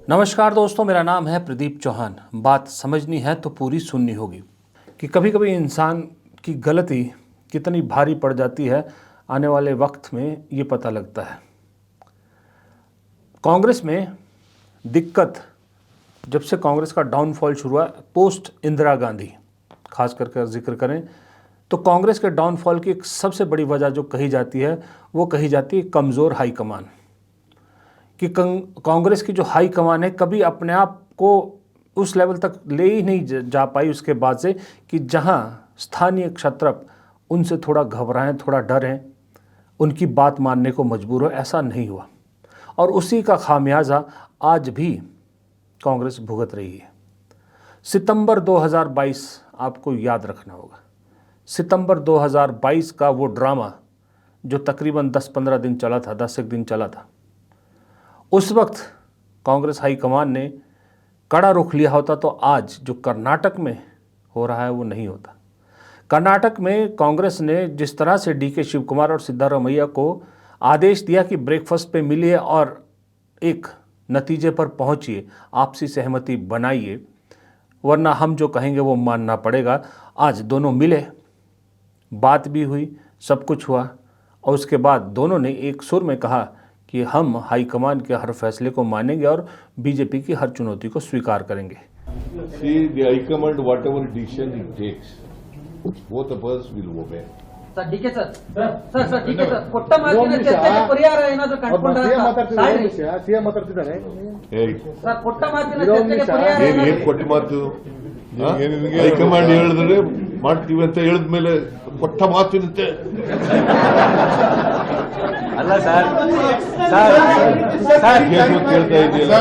नमस्कार दोस्तों, मेरा नाम है प्रदीप चौहान। बात समझनी है तो पूरी सुननी होगी कि कभी कभी इंसान की गलती कितनी भारी पड़ जाती है, आने वाले वक्त में ये पता लगता है। कांग्रेस में दिक्कत जब से कांग्रेस का डाउनफॉल शुरू हुआ पोस्ट इंदिरा गांधी, खास करके जिक्र करें तो कांग्रेस के डाउनफॉल की एक सबसे बड़ी वजह जो कही जाती है वो कही जाती है कमज़ोर हाईकमान। कि कांग्रेस की जो हाई कमान है कभी अपने आप को उस लेवल तक ले ही नहीं जा पाई उसके बाद से कि जहां स्थानीय क्षत्रप उनसे थोड़ा घबराएं, थोड़ा डरें, उनकी बात मानने को मजबूर हो, ऐसा नहीं हुआ। और उसी का खामियाजा आज भी कांग्रेस भुगत रही है। सितंबर 2022 आपको याद रखना होगा। सितंबर 2022 का वो ड्रामा जो तकरीबन 10-15 दिन चला था, 10 एक दिन चला था, उस वक्त कांग्रेस हाईकमान ने कड़ा रुख लिया होता तो आज जो कर्नाटक में हो रहा है वो नहीं होता। कर्नाटक में कांग्रेस ने जिस तरह से डीके शिव कुमार और सिद्धारमैया को आदेश दिया कि ब्रेकफास्ट पे मिलिए और एक नतीजे पर पहुंचिए, आपसी सहमति बनाइए, वरना हम जो कहेंगे वो मानना पड़ेगा। आज दोनों मिले, बात भी हुई, सब कुछ हुआ और उसके बाद दोनों ने एक सुर में कहा कि हम हाईकमान के हर फैसले को मानेंगे और बीजेपी की हर चुनौती को स्वीकार करेंगे। See, the high command, whatever decision it takes, both of us will obey. Sir D K sir ಕೊಟ್ಟ ಮಾತಿನ ಚರ್ಚೆಗೆ ಪರಿಹಾರ ಏನಾದರೂ ಕಂಡುಕೊಂಡ್ರೆ ಸಿಎಂ ಮಾತಾಡ್ತಿದ್ದಾರೆ ಸರ್ ಕೊಟ್ಟ ಮಾತಿನ ಚರ್ಚೆಗೆ ಪರಿಹಾರ ಏನ್ ಕೊಟ್ಟ ಮಾತು ಹೈಕಮಾಂಡ್ ಹೇಳಿದ್ರೆ ಮಾಡ್ತೀವಿ ಅಂತ ಹೇಳಿದ್ಮೇಲೆ ಕೊಟ್ಟ ಮಾತಿನಂತೆ ಅಲ್ಲ ಸರ್ ಕೇಳ್ತಾ ಇದೆಯಲ್ಲ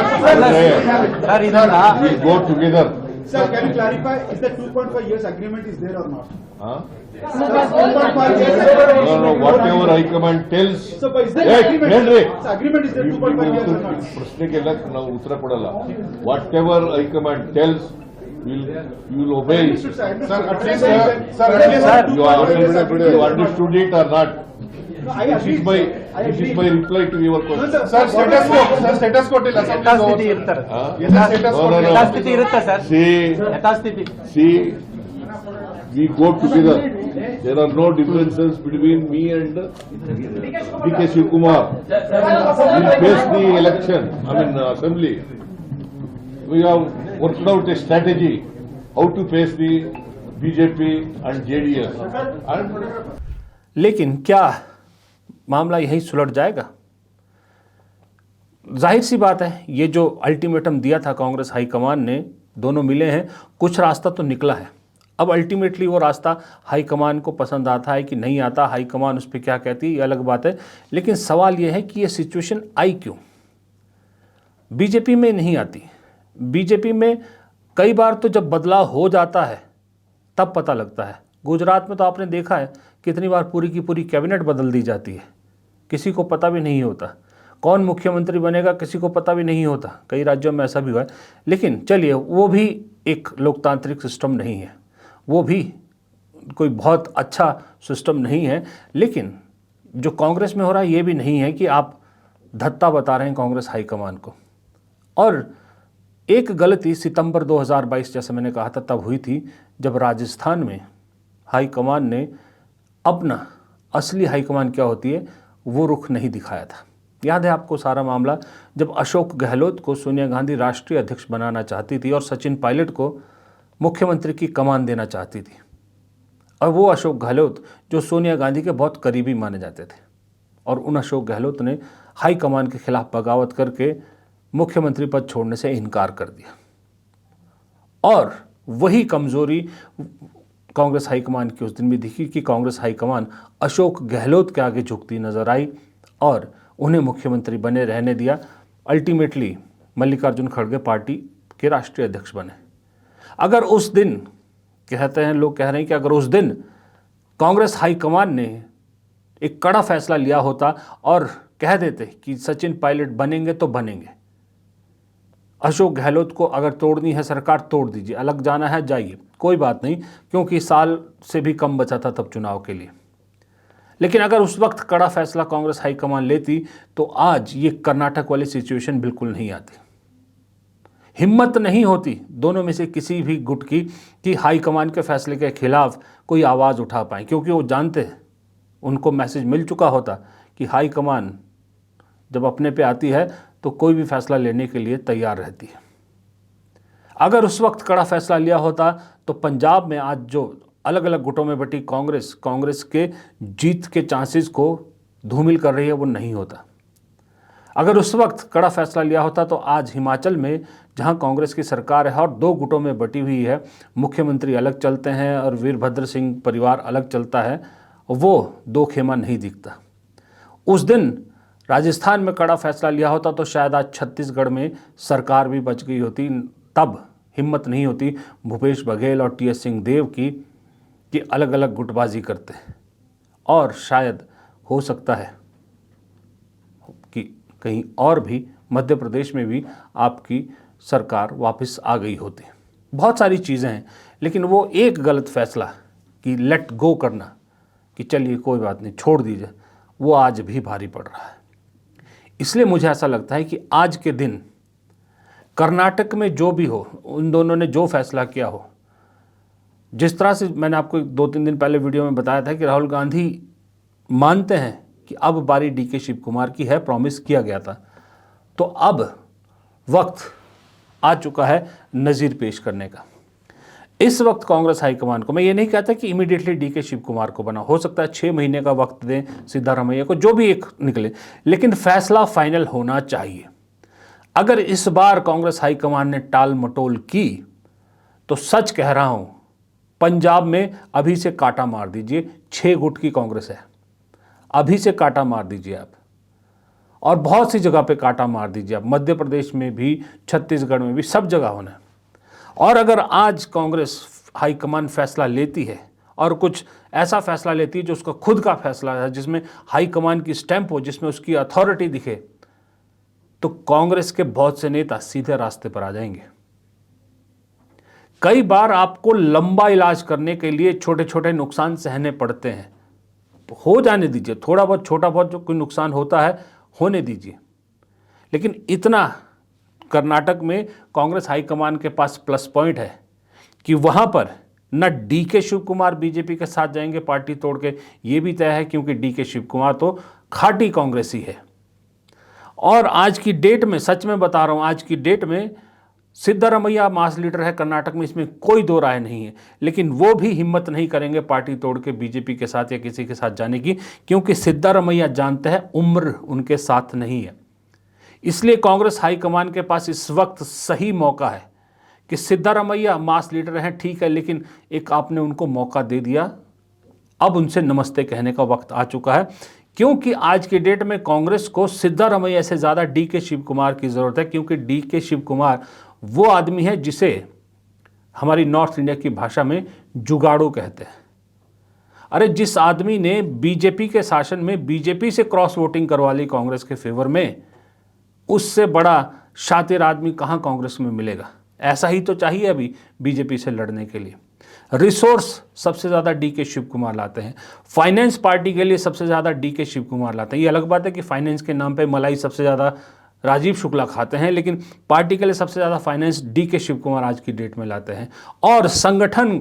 ಗೋ together. Sir, can you clarify, is the 2.5 years agreement is there or not? No, whatever High Command tells. So, but is there agreement? ಹೇಳ್ರಿ, Agreement is there 2.5 years or not? ಪ್ರಶ್ನೆಗೆಲ್ಲ ನಾವು ಉತ್ತರ ಕೊಡಲ್ಲ. Whatever High Command tells, you will obey it. Sir, at least, You understood it or not? No, I agree. This is my reply to your question. Sir, status quo till assembly ಯಥಾಸ್ಥಿತಿ ಇರ್ತಾರೆ. No. ಯಥಾಸ್ಥಿತಿ ಇರುತ್ತೆ sir. ಯಥಾಸ್ಥಿತಿ. See, we go together. There are no differences between me and DK Shivkumar. We face the election, assembly. We have worked out a strategy how to face the BJP and JDS. लेकिन क्या मामला यही सुलट जाएगा? जाहिर सी बात है, ये जो अल्टीमेटम दिया था कांग्रेस हाईकमान ने, दोनों मिले हैं, कुछ रास्ता तो निकला है। अब अल्टीमेटली वो रास्ता हाईकमान को पसंद आता है कि नहीं आता, हाईकमान उस पर क्या कहती है ये अलग बात है। लेकिन सवाल ये है कि ये सिचुएशन आई क्यों? बीजेपी में नहीं आती। बीजेपी में कई बार तो जब बदलाव हो जाता है तब पता लगता है। गुजरात में तो आपने देखा है कितनी बार पूरी की पूरी कैबिनेट बदल दी जाती है, किसी को पता भी नहीं होता। कौन मुख्यमंत्री बनेगा किसी को पता भी नहीं होता। कई राज्यों में ऐसा भी हुआ है। लेकिन चलिए, वो भी एक लोकतांत्रिक सिस्टम नहीं है, वो भी कोई बहुत अच्छा सिस्टम नहीं है। लेकिन जो कांग्रेस में हो रहा है ये भी नहीं है कि आप धत्ता बता रहे हैं कांग्रेस हाईकमान को। और एक गलती सितंबर 2022 जैसे मैंने कहा था तब हुई थी जब राजस्थान में हाईकमान ने अपना असली हाईकमान क्या होती है वो रुख नहीं दिखाया था। याद है आपको सारा मामला, जब अशोक गहलोत को सोनिया गांधी राष्ट्रीय अध्यक्ष बनाना चाहती थी और सचिन पायलट को मुख्यमंत्री की कमान देना चाहती थी। और वो अशोक गहलोत जो सोनिया गांधी के बहुत करीबी माने जाते थे, और उन अशोक गहलोत ने हाईकमान के खिलाफ बगावत करके मुख्यमंत्री पद छोड़ने से इनकार कर दिया। और वही कमजोरी कांग्रेस हाईकमान की उस दिन भी दिखी कि कांग्रेस हाईकमान अशोक गहलोत के आगे झुकती नजर आई और उन्हें मुख्यमंत्री बने रहने दिया। अल्टीमेटली मल्लिकार्जुन खड़गे पार्टी के राष्ट्रीय अध्यक्ष बने। अगर उस दिन, कहते हैं लोग कह रहे हैं कि अगर उस दिन कांग्रेस हाईकमान ने एक कड़ा फैसला लिया होता और कह देते कि सचिन पायलट बनेंगे तो बनेंगे, अशोक गहलोत को अगर तोड़नी है सरकार तोड़ दीजिए, अलग जाना है जाइए, कोई बात नहीं, क्योंकि साल से भी कम बचा था तब चुनाव के लिए। लेकिन अगर उस वक्त कड़ा फैसला कांग्रेस हाईकमान लेती तो आज ये कर्नाटक वाली सिचुएशन बिल्कुल नहीं आती। हिम्मत नहीं होती दोनों में से किसी भी गुट की कि हाईकमान के फैसले के खिलाफ कोई आवाज़ उठा पाए, क्योंकि वो जानते हैं, उनको मैसेज मिल चुका होता कि हाईकमान जब अपने पे आती है तो कोई भी फैसला लेने के लिए तैयार रहती है। अगर उस वक्त कड़ा फैसला लिया होता तो पंजाब में आज जो अलग अलग गुटों में बटी कांग्रेस के जीत के चांसेस को धूमिल कर रही है वो नहीं होता। अगर उस वक्त कड़ा फैसला लिया होता तो आज हिमाचल में जहां कांग्रेस की सरकार है और 2 गुटों में बटी हुई है, मुख्यमंत्री अलग चलते हैं और वीरभद्र सिंह परिवार अलग चलता है, वो 2 खेमा नहीं दिखता। उस दिन राजस्थान में कड़ा फैसला लिया होता तो शायद आज छत्तीसगढ़ में सरकार भी बच गई होती। तब हिम्मत नहीं होती भूपेश बघेल और टी एस सिंहदेव की कि अलग अलग गुटबाजी करते हैं, और शायद हो सकता है कि कहीं और भी मध्य प्रदेश में भी आपकी सरकार वापस आ गई होती। बहुत सारी चीज़ें हैं, लेकिन वो एक गलत फैसला कि लेट गो करना कि चलिए कोई बात नहीं छोड़ दीजिए, वो आज भी भारी पड़ रहा है। इसलिए मुझे ऐसा लगता है कि आज के दिन कर्नाटक में जो भी हो, उन दोनों ने जो फैसला किया हो, जिस तरह से मैंने आपको 2-3 दिन पहले वीडियो में बताया था कि राहुल गांधी मानते हैं कि अब बारी डीके शिव कुमार की है, प्रॉमिस किया गया था, तो अब वक्त आ चुका है नज़ीर पेश करने का। इस वक्त कांग्रेस हाईकमान को, मैं ये नहीं कहता कि इमीडिएटली डीके शिव कुमार को बना, हो सकता है 6 महीने का वक्त दें सिद्धारमैया को, जो भी एक निकले, लेकिन फैसला फाइनल होना चाहिए। अगर इस बार कांग्रेस हाईकमान ने टाल मटोल की तो सच कह रहा हूं, पंजाब में अभी से कांटा मार दीजिए। 6 गुट की कांग्रेस है, अभी से कांटा मार दीजिए आप, और बहुत सी जगह पे कांटा मार दीजिए आप, मध्य प्रदेश में भी, छत्तीसगढ़ में भी, सब जगह होना है। और अगर आज कांग्रेस हाईकमान फैसला लेती है और कुछ ऐसा फैसला लेती है जो उसका खुद का फैसला है, जिसमें हाईकमान की स्टैंप हो, जिसमें उसकी अथॉरिटी दिखे, तो कांग्रेस के बहुत से नेता सीधे रास्ते पर आ जाएंगे। कई बार आपको लंबा इलाज करने के लिए छोटे छोटे नुकसान सहने पड़ते हैं, तो हो जाने दीजिए, थोड़ा बहुत छोटा बहुत जो कोई नुकसान होता है होने दीजिए। लेकिन इतना कर्नाटक में कांग्रेस हाईकमान के पास प्लस पॉइंट है कि वहां पर न डीके शिव कुमार बीजेपी के साथ जाएंगे पार्टी तोड़ के, ये भी तय है, क्योंकि डीके शिव कुमार तो खाटी कांग्रेसी है। और आज की डेट में, सच में बता रहा हूं, आज की डेट में सिद्धारमैया मास लीडर है कर्नाटक में, इसमें कोई दो राय नहीं है, लेकिन वो भी हिम्मत नहीं करेंगे पार्टी तोड़ के बीजेपी के साथ या किसी के साथ जाने की, क्योंकि सिद्धारमैया जानते हैं उम्र उनके साथ नहीं है। इसलिए कांग्रेस हाईकमान के पास इस वक्त सही मौका है कि सिद्धारमैया मास लीडर हैं, ठीक है, लेकिन एक आपने उनको मौका दे दिया, अब उनसे नमस्ते कहने का वक्त आ चुका है। क्योंकि आज की डेट में कांग्रेस को सिद्धारमैया से ज़्यादा डीके शिव कुमार की ज़रूरत है, क्योंकि डीके शिव कुमार वो आदमी है जिसे हमारी नॉर्थ इंडिया की भाषा में जुगाड़ू कहते हैं। अरे जिस आदमी ने बीजेपी के शासन में बीजेपी से क्रॉस वोटिंग करवा ली कांग्रेस के फेवर में, उससे बड़ा शातिर आदमी कहाँ कांग्रेस में मिलेगा। ऐसा ही तो चाहिए अभी बीजेपी से लड़ने के लिए। रिसोर्स सबसे ज़्यादा डीके शिव कुमार लाते हैं, फाइनेंस पार्टी के लिए सबसे ज़्यादा डीके शिव कुमार लाते हैं। ये अलग बात है कि फाइनेंस के नाम पे मलाई सबसे ज़्यादा राजीव शुक्ला खाते हैं, लेकिन पार्टी के लिए सबसे ज़्यादा फाइनेंस डीके शिव कुमार आज की डेट में लाते हैं। और संगठन,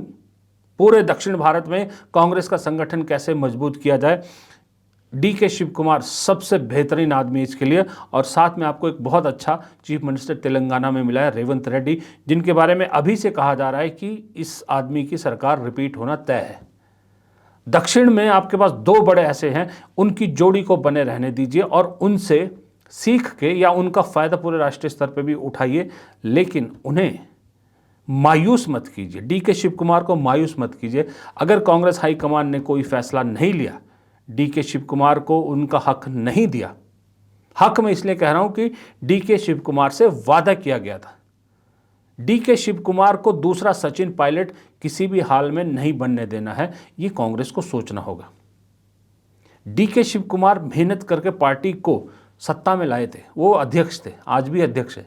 पूरे दक्षिण भारत में कांग्रेस का संगठन कैसे मजबूत किया जाए, डीके शिव कुमार सबसे बेहतरीन आदमी इसके लिए। और साथ में आपको एक बहुत अच्छा चीफ मिनिस्टर तेलंगाना में मिला है, रेवंत रेड्डी, जिनके बारे में अभी से कहा जा रहा है कि इस आदमी की सरकार रिपीट होना तय है। दक्षिण में आपके पास 2 बड़े ऐसे हैं, उनकी जोड़ी को बने रहने दीजिए और उनसे सीख के या उनका फ़ायदा पूरे राष्ट्रीय स्तर पर भी उठाइए, लेकिन उन्हें मायूस मत कीजिए, डीके शिव कुमार को मायूस मत कीजिए। अगर कांग्रेस हाईकमान ने कोई फैसला नहीं लिया, डीके शिव कुमार को उनका हक नहीं दिया, हक मैं इसलिए कह रहा हूं कि डीके शिव कुमार से वादा किया गया था। डीके शिव कुमार को दूसरा सचिन पायलट किसी भी हाल में नहीं बनने देना है, ये कांग्रेस को सोचना होगा। डीके शिव कुमार मेहनत करके पार्टी को सत्ता में लाए थे, वो अध्यक्ष थे, आज भी अध्यक्ष है,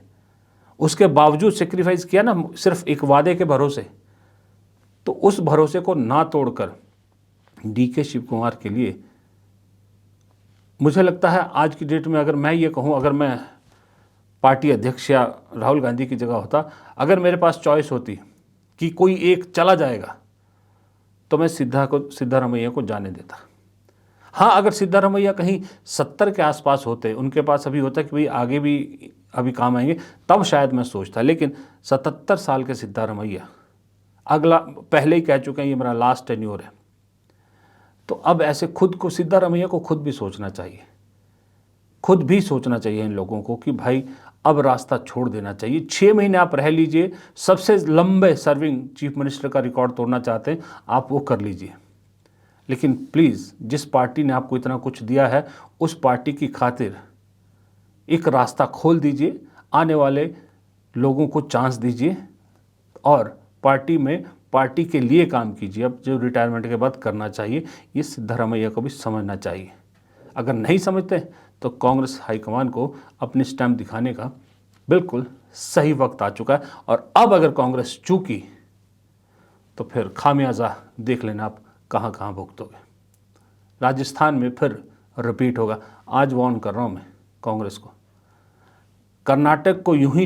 उसके बावजूद सेक्रीफाइस किया ना सिर्फ एक वादे के भरोसे। तो उस भरोसे को ना तोड़कर डीके शिव कुमार के लिए मुझे लगता है आज की डेट में, अगर मैं ये कहूँ, अगर मैं पार्टी अध्यक्ष या राहुल गांधी की जगह होता, अगर मेरे पास चॉइस होती कि कोई एक चला जाएगा तो मैं सिद्धारमैया को जाने देता। हाँ, अगर सिद्धारमैया कहीं 70 के आसपास होते, उनके पास अभी होता कि भाई आगे भी अभी काम आएंगे, तब शायद मैं सोचता। लेकिन 77 साल के सिद्धारमैया अगला पहले ही कह चुके हैं ये मेरा लास्ट टेन्योर है। तो अब ऐसे खुद को, सिद्धारमैया को खुद भी सोचना चाहिए, खुद भी सोचना चाहिए इन लोगों को कि भाई अब रास्ता छोड़ देना चाहिए। 6 महीने आप रह लीजिए, सबसे लंबे सर्विंग चीफ मिनिस्टर का रिकॉर्ड तोड़ना चाहते हैं आप, वो कर लीजिए। लेकिन प्लीज़, जिस पार्टी ने आपको इतना कुछ दिया है उस पार्टी की खातिर एक रास्ता खोल दीजिए, आने वाले लोगों को चांस दीजिए और पार्टी के लिए काम कीजिए। अब जो रिटायरमेंट के बाद करना चाहिए, ये सिद्धारमैया को भी समझना चाहिए। अगर नहीं समझते तो कांग्रेस हाईकमान को अपनी स्टैम्प दिखाने का बिल्कुल सही वक्त आ चुका है। और अब अगर कांग्रेस चूकी तो फिर खामियाजा देख लेना आप कहाँ कहाँ भुगतोगे। राजस्थान में फिर रिपीट होगा। आज वार्न कर रहा हूँ मैं कांग्रेस को, कर्नाटक को यूं ही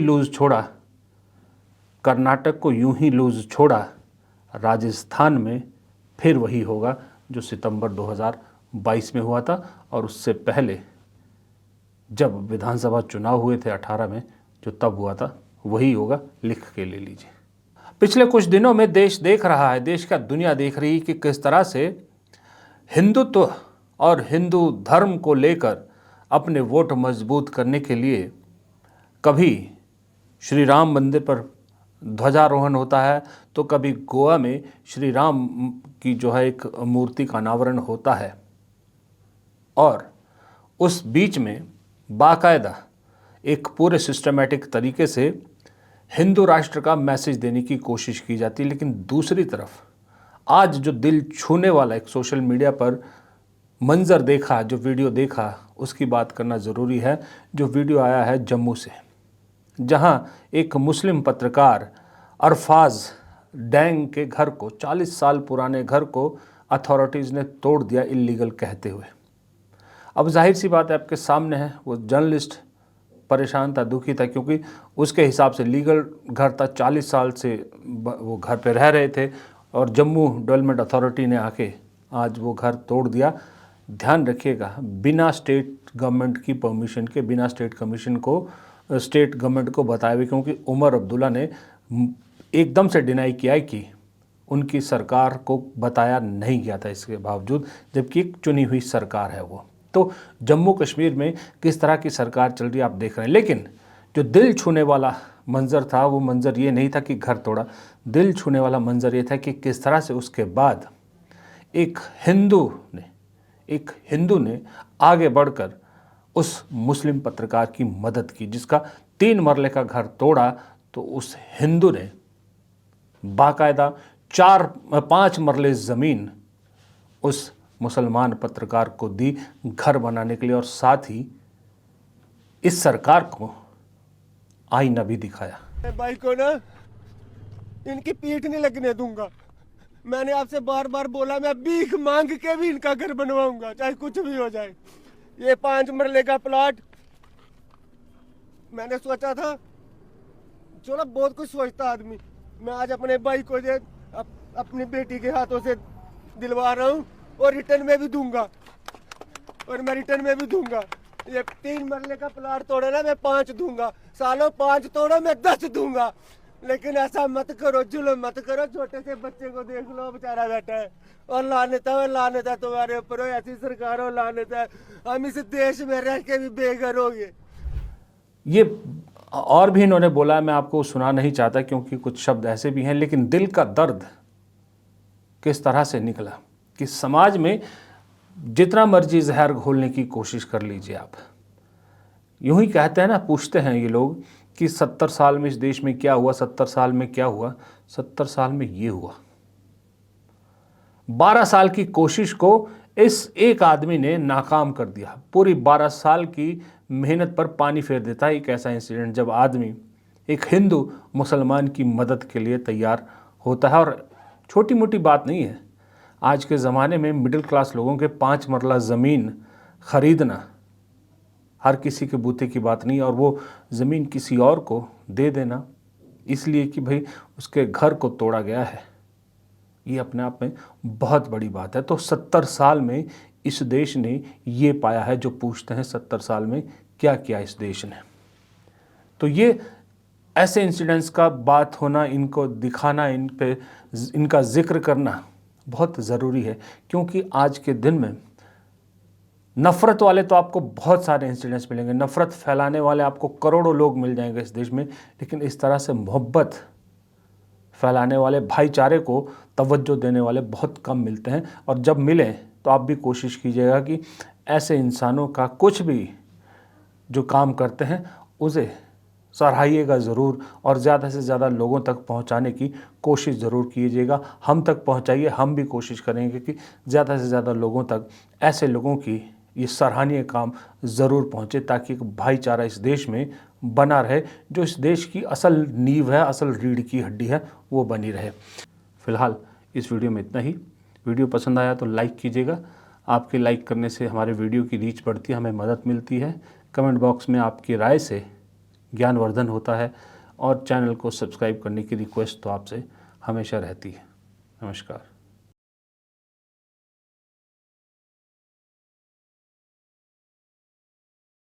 लूज छोड़ा, राजस्थान में फिर वही होगा जो सितंबर 2022 में हुआ था और उससे पहले जब विधानसभा चुनाव हुए थे 18 में, जो तब हुआ था वही होगा। लिख के ले लीजिए। पिछले कुछ दिनों में देश देख रहा है, देश का दुनिया देख रही है कि किस तरह से हिंदुत्व और हिंदू धर्म को लेकर अपने वोट मजबूत करने के लिए कभी श्री राम मंदिर पर ध्वजारोहण होता है तो कभी गोवा में श्री राम की जो है एक मूर्ति का अनावरण होता है और उस बीच में बाकायदा एक पूरे सिस्टमेटिक तरीके से हिंदू राष्ट्र का मैसेज देने की कोशिश की जाती है। लेकिन दूसरी तरफ आज जो दिल छूने वाला एक सोशल मीडिया पर मंजर देखा, जो वीडियो देखा, उसकी बात करना ज़रूरी है। जो वीडियो आया है जम्मू से, जहां एक मुस्लिम पत्रकार अरफाज डैंग के घर को, 40 साल पुराने घर को अथॉरिटीज़ ने तोड़ दिया इल्लीगल कहते हुए। अब जाहिर सी बात है आपके सामने है, वो जर्नलिस्ट परेशान था, दुखी था, क्योंकि उसके हिसाब से लीगल घर था, 40 साल से वो घर पे रह रहे थे और जम्मू डेवलपमेंट अथॉरिटी ने आके आज वो घर तोड़ दिया। ध्यान रखिएगा, बिना स्टेट गवर्नमेंट की परमिशन के, बिना स्टेट गवर्नमेंट को बताए हुए, क्योंकि उमर अब्दुल्ला ने एकदम से डिनाई किया है कि उनकी सरकार को बताया नहीं गया था, इसके बावजूद, जबकि एक चुनी हुई सरकार है वो। तो जम्मू कश्मीर में किस तरह की सरकार चल रही है आप देख रहे हैं। लेकिन जो दिल छूने वाला मंजर था वो मंजर ये नहीं था कि घर तोड़ा, दिल छूने वाला मंजर ये था कि किस तरह से उसके बाद एक हिंदू ने आगे बढ़कर उस मुस्लिम पत्रकार की मदद की, जिसका 3 मरले का घर तोड़ा। तो उस हिंदू ने बाकायदा 5 मरले ज़मीन उस मुसलमान पत्रकार को दी घर बनाने के लिए, और साथ ही इस सरकार को आईना भी दिखाया। भाई को ना इनकी पीठ नहीं लगने दूंगा। मैंने आपसे बार बार बोला, मैं भीख मांग के भी इनका घर बनवाऊंगा, चाहे कुछ भी हो जाए। ये 5 मरले का प्लॉट, मैंने सोचा था, चलो बहुत कुछ सोचता आदमी, मैं आज अपने भाई को अपनी बेटी के हाथों से दिलवा रहा हूँ और रिटर्न में भी दूंगा, और मैं रिटर्न में भी दूंगा। ये 3 मरले का प्लॉट तोड़े ना, मैं 5 दूंगा। सालों 5 तोड़ो, मैं 10 दूंगा। लेकिन ऐसा मत करो, जुल्म मत करो। छोटे से बच्चे को देख लो, बेचारा बैठा है, और लानत है तुम्हारे ऊपर, ऐसी सरकार हो, लानत है। हम इस देश में रह के भी बेघर हो गए। ये और भी इन्होंने बोला, मैं आपको सुना नहीं चाहता क्योंकि कुछ शब्द ऐसे भी हैं, लेकिन दिल का दर्द किस तरह से निकला कि समाज में जितना मर्जी जहर घोलने की कोशिश कर लीजिए आप। यूं ही कहते हैं ना, पूछते हैं ये लोग कि 70 साल में इस देश में क्या हुआ, 70 साल में क्या हुआ। 70 साल में ये हुआ। 12 साल की कोशिश को इस एक आदमी ने नाकाम कर दिया। पूरी 12 साल की मेहनत पर पानी फेर देता है एक ऐसा इंसिडेंट, जब आदमी, एक हिंदू मुसलमान की मदद के लिए तैयार होता है। और छोटी मोटी बात नहीं है, आज के ज़माने में मिडिल क्लास लोगों के 5 मरला ज़मीन खरीदना हर किसी के बूते की बात नहीं, और वो ज़मीन किसी और को दे देना इसलिए कि भाई उसके घर को तोड़ा गया है, ये अपने आप में बहुत बड़ी बात है। तो 70 साल में इस देश ने ये पाया है, जो पूछते हैं 70 साल में क्या किया इस देश ने। तो ये ऐसे इंसिडेंट्स का बात होना, इनको दिखाना, इन पे इनका जिक्र करना बहुत ज़रूरी है, क्योंकि आज के दिन में नफ़रत वाले तो आपको बहुत सारे इंसिडेंट्स मिलेंगे, नफ़रत फैलाने वाले आपको करोड़ों लोग मिल जाएंगे इस देश में, लेकिन इस तरह से मोहब्बत फैलाने वाले, भाईचारे को तवज्जो देने वाले बहुत कम मिलते हैं। और जब मिलें तो आप भी कोशिश कीजिएगा कि ऐसे इंसानों का कुछ भी जो काम करते हैं उसे सराहिएगा ज़रूर, और ज़्यादा से ज़्यादा लोगों तक पहुंचाने की कोशिश ज़रूर कीजिएगा। हम तक पहुंचाइए, हम भी कोशिश करेंगे कि ज़्यादा से ज़्यादा लोगों तक ऐसे लोगों की ये सराहनीय काम ज़रूर पहुंचे, ताकि एक भाईचारा इस देश में बना रहे, जो इस देश की असल नींव है, असल रीढ़ की हड्डी है, वो बनी रहे। फ़िलहाल इस वीडियो में इतना ही। वीडियो पसंद आया तो लाइक कीजिएगा, आपके लाइक करने से हमारे वीडियो की रीच बढ़ती है, हमें मदद मिलती है। कमेंट बॉक्स में आपकी राय से ज्ञानवर्धन होता है, और चैनल को सब्सक्राइब करने की रिक्वेस्ट तो आपसे हमेशा रहती है। नमस्कार।